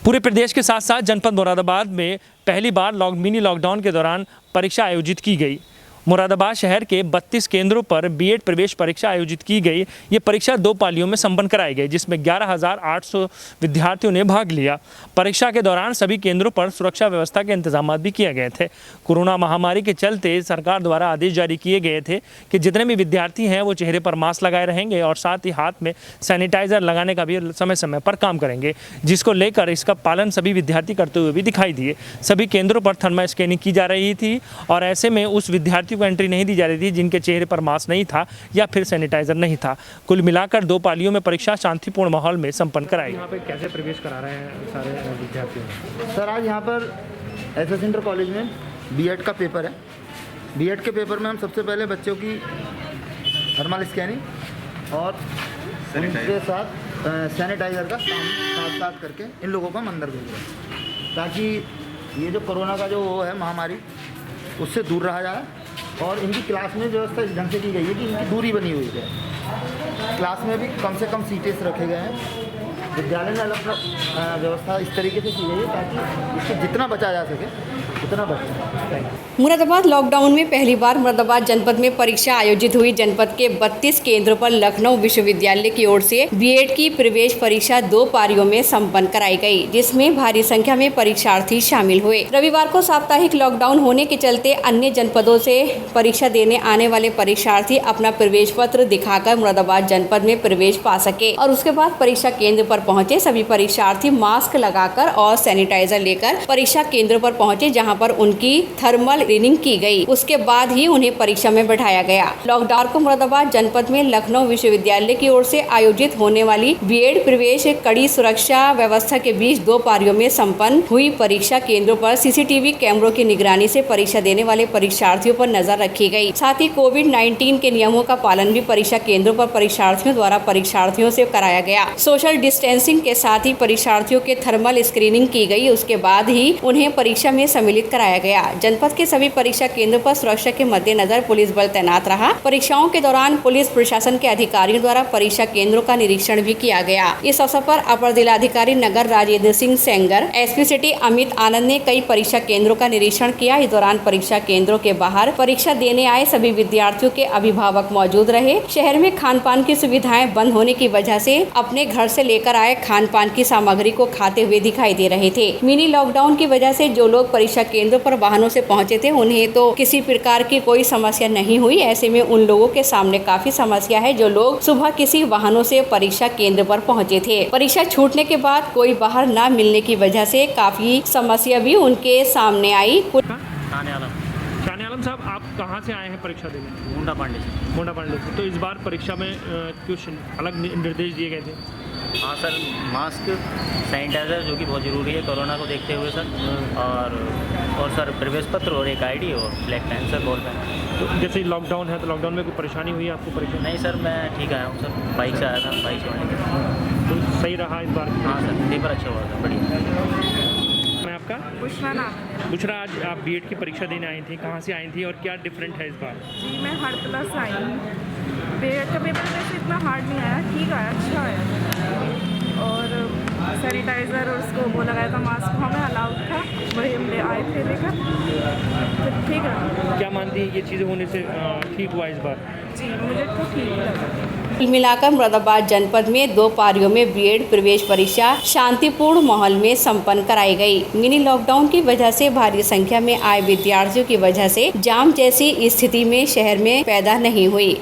पूरे प्रदेश के साथ साथ जनपद मुरादाबाद में पहली बार मिनी लॉकडाउन के दौरान परीक्षा आयोजित की गई। मुरादाबाद शहर के 32 केंद्रों पर बीएड प्रवेश परीक्षा आयोजित की गई। ये परीक्षा 2 पालियों में संपन्न कराई गई, जिसमें 11,800 विद्यार्थियों ने भाग लिया। परीक्षा के दौरान सभी केंद्रों पर सुरक्षा व्यवस्था के इंतजाम भी किए गए थे। कोरोना महामारी के चलते सरकार द्वारा आदेश जारी किए गए थे कि जितने भी विद्यार्थी हैं वो चेहरे पर मास्क लगाए रहेंगे और साथ ही हाथ में सैनिटाइजर लगाने का भी समय समय पर काम करेंगे, जिसको लेकर इसका पालन सभी विद्यार्थी करते हुए भी दिखाई दिए। सभी केंद्रों पर थर्मल स्कैनिंग की जा रही थी और ऐसे में उस विद्यार्थी को एंट्री नहीं दी जा रही थी जिनके चेहरे पर मास्क नहीं था या फिर सैनिटाइजर नहीं था। कुल मिलाकर 2 पालियों में परीक्षा शांतिपूर्ण माहौल में संपन्न कराई। यहाँ पे कैसे प्रवेश करा रहे हैं सारे विद्यार्थियों? सर, आज यहाँ पर एसएस इंटर कॉलेज में बीएड का पेपर है। बीएड के पेपर में हम सबसे पहले बच्चों की थर्मल स्कैनिंग और उनके साथ सैनिटाइजर का साथ साथ करके इन लोगों को हम अंदर भेज रहे हैं, ताकि ये जो कोरोना का जो वो है महामारी, उससे दूर रहा जाए। और इनकी क्लास में व्यवस्था इस ढंग से की गई है कि इनकी दूरी बनी हुई है। क्लास में भी कम से कम सीटें रखे गए हैं। विद्यालय में अलग व्यवस्था इस तरीके से की गई है ताकि इसको जितना बचा जा सके उतना बचे। मुरादाबाद लॉकडाउन में पहली बार मुरादाबाद जनपद में परीक्षा आयोजित हुई। जनपद के 32 केंद्रों पर लखनऊ विश्वविद्यालय की ओर से बीएड की प्रवेश परीक्षा 2 पारियों में संपन्न कराई गई, जिसमें भारी संख्या में परीक्षार्थी शामिल हुए। रविवार को साप्ताहिक लॉकडाउन होने के चलते अन्य जनपदों से परीक्षा देने आने वाले परीक्षार्थी अपना प्रवेश पत्र दिखाकर मुरादाबाद जनपद में प्रवेश पा सके और उसके बाद परीक्षा केंद्र पर पहुंचे। सभी परीक्षार्थी मास्क लगाकर और सैनिटाइजर लेकर परीक्षा केंद्र पर पहुंचे, जहां पर उनकी थर्मल स्क्रीनिंग की गई। उसके बाद ही उन्हें परीक्षा में बैठाया गया। लॉकडाउन को मुरादाबाद जनपद में लखनऊ विश्वविद्यालय की ओर से आयोजित होने वाली बीएड प्रवेश कड़ी सुरक्षा व्यवस्था के बीच 2 पारियों में संपन्न हुई। परीक्षा केंद्रों पर सीसीटीवी कैमरों की निगरानी से परीक्षा देने वाले परीक्षार्थियों पर नजर रखी गई। साथ ही कोविड-19 के नियमों का पालन भी परीक्षा केंद्रों पर परीक्षार्थियों द्वारा परीक्षार्थियों से कराया गया। सोशल डिस्टेंसिंग के साथ ही परीक्षार्थियों के थर्मल स्क्रीनिंग की गई। उसके बाद ही उन्हें परीक्षा में सम्मिलित कराया गया। जनपद के सभी परीक्षा केंद्रों पर सुरक्षा के मद्देनजर पुलिस बल तैनात रहा। परीक्षाओं के दौरान पुलिस प्रशासन के अधिकारियों द्वारा परीक्षा केंद्रों का निरीक्षण भी किया गया। इस अवसर पर अपर जिलाधिकारी नगर राजेंद्र सिंह सेंगर, एसपी सिटी अमित आनंद ने कई परीक्षा केंद्रों का निरीक्षण किया। इस दौरान परीक्षा केंद्रों के बाहर परीक्षा देने आए सभी विद्यार्थियों के अभिभावक मौजूद रहे। शहर में खान पान की सुविधाएं बंद होने की वजह से अपने घर से लेकर आए खान पान की सामग्री को खाते हुए दिखाई दे रहे थे। मिनी लॉकडाउन की वजह से जो लोग परीक्षा केंद्रों पर वाहनों से पहुंचे थे, उन्हें तो किसी प्रकार की कोई समस्या नहीं हुई। ऐसे में उन लोगों के सामने काफी समस्या है जो लोग सुबह किसी वाहनों से परीक्षा केंद्र पर पहुंचे थे। परीक्षा छूटने के बाद कोई बाहर न मिलने की वजह से काफी समस्या भी उनके सामने आई। शान आलम साहब, आप कहाँ से आए हैं परीक्षा देने? मुंडा पांडे से। तो इस बार परीक्षा में कुछ अलग निर्देश दिए गए थे? हाँ सर, मास्क, सैनिटाइज़र जो कि बहुत ज़रूरी है कोरोना को देखते हुए सर, और सर प्रवेश पत्र और एक आईडी और black pen sir, ball pen. तो जैसे लॉकडाउन है तो लॉकडाउन में कोई परेशानी हुई आपको परीक्षा? नहीं सर, मैं ठीक आया हूँ सर, बाइक से आया था, बाइक से आने। तो सही रहा इस बार? हाँ सर, पेपर अच्छा हुआ था, बढ़िया। मैं आपका बुशरा, आज आप बीएड की परीक्षा देने आई थी, कहाँ से आई थी और क्या डिफरेंट है इस बार? जी, मैं हड़तला से आई हूँ। बीएड का पेपर वैसे इतना हार्ड नहीं आया, ठीक आया, अच्छा आया। और सैनिटाइज़र और उसको वो लगाया था, मास्क हमें अलाउड था, वही हम ले आए थे लेकर, तो ठीक है। क्या मानती है ये चीज़ें होने से ठीक हुआ इस बार? जी, मुझे तो ठीक लगा। कुल मिलाकर मुरादाबाद जनपद में 2 पारियों में बीएड प्रवेश परीक्षा शांतिपूर्ण माहौल में संपन्न कराई गई। मिनी लॉकडाउन की वजह से भारी संख्या में आए विद्यार्थियों की वजह से जाम जैसी स्थिति में शहर में पैदा नहीं हुई।